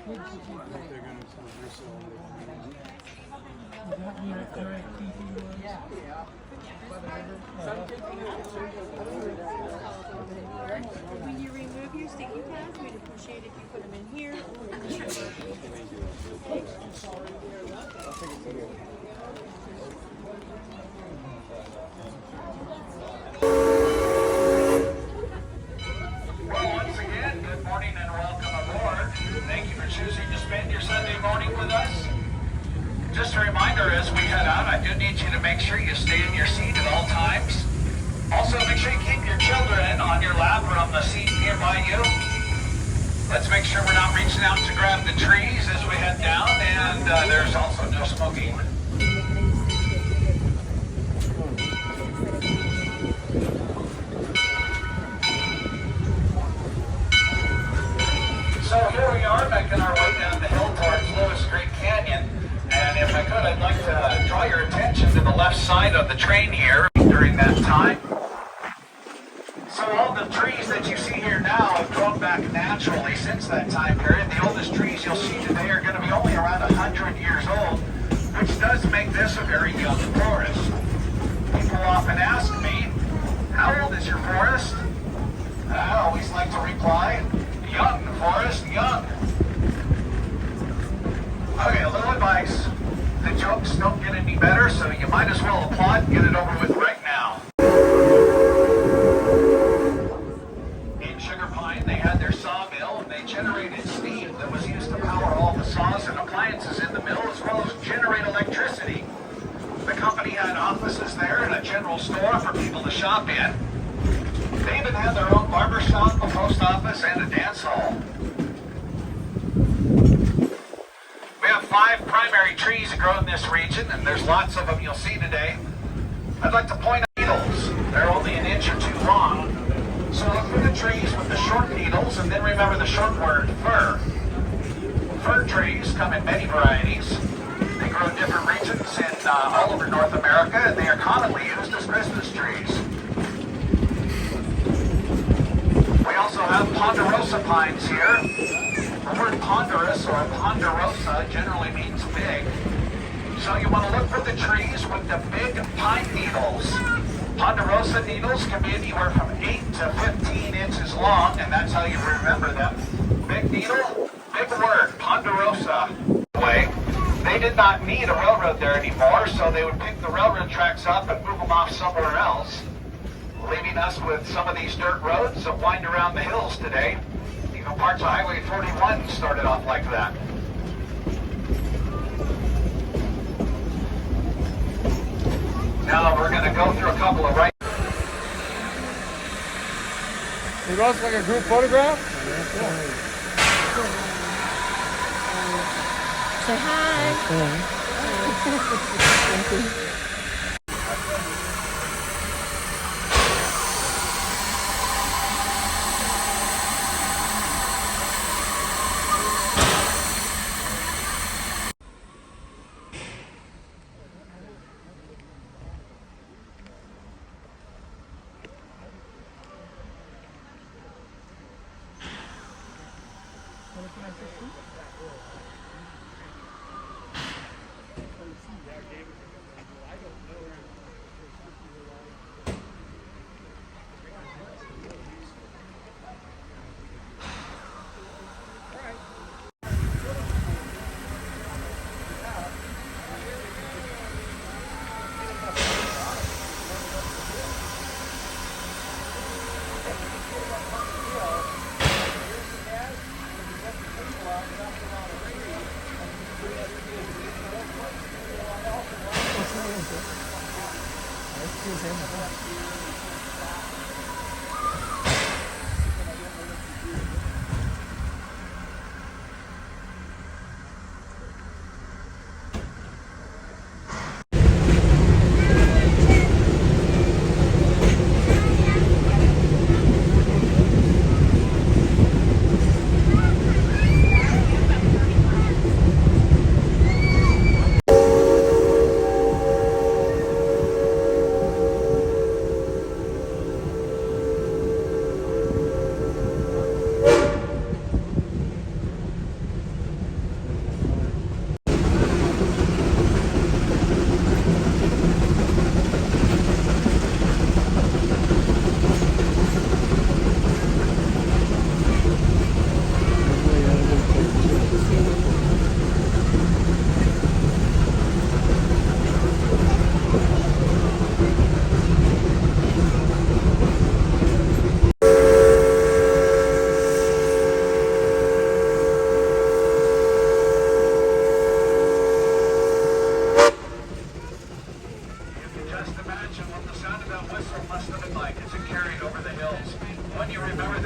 When you remove your sticky tabs, we'd appreciate if you put them in here or in the shirt. Well, once again, good morning and welcome aboard. Thank you for choosing to spend your Sunday morning with us. Just a reminder as we head out, I do need you to make sure you stay in your seat at all times. Also, make sure you keep your children on your lap or on the seat nearby you. Let's make sure we're not reaching out to grab the trees as we head down, and there's also no smoking. So here we are, making our way down the hill towards Lewis Creek Canyon. And if I could, I'd like to draw your attention to the left side of the train here during that time. So all the trees that you see here now have grown back naturally since that time period. The oldest trees you'll see today are going to be only around 100 years old, which does make this a very young forest. People often ask me, how old is your forest? I always like to reply, young, Forrest, young. Okay, a little advice. The jokes don't get any better, so you might as well applaud and get it over with right now. In Sugar Pine, they had their sawmill, and they generated steam that was used to power all the saws and appliances in the mill, as well as generate electricity. The company had offices there and a general store for people to shop in. They even had their own barber shop, a post office, and a dance hall. We have 5 primary trees that grow in this region, and there's lots of them you'll see today. I'd like to point out needles. They're only an inch or 2 long. So look for the trees with the short needles, and then remember the short word, fir. Fir trees come in many varieties. They grow in different regions in all over North America, and they are commonly used as Christmas trees. We also have ponderosa pines here. The word ponderous or ponderosa generally means big. So you want to look for the trees with the big pine needles. Ponderosa needles can be anywhere from 8 to 15 inches long, and that's how you remember them. Big needle, big word, ponderosa. They did not need a railroad there anymore, so they would pick the railroad tracks up and move them off somewhere else, leaving us with some of these dirt roads that wind around the hills today. Even parts of Highway 41 started off like that. Now we're going to go through a couple of right. It looks like a group photograph? Say hi.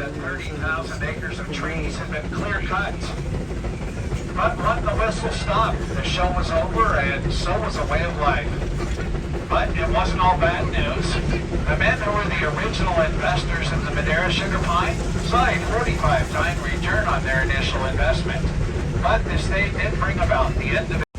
that 30,000 acres of trees had been clear cut. But when the whistle stopped, the show was over, and so was a way of life. But it wasn't all bad news. The men who were the original investors in the Madeira sugar pine saw a 45-time return on their initial investment. But this day did bring about the end of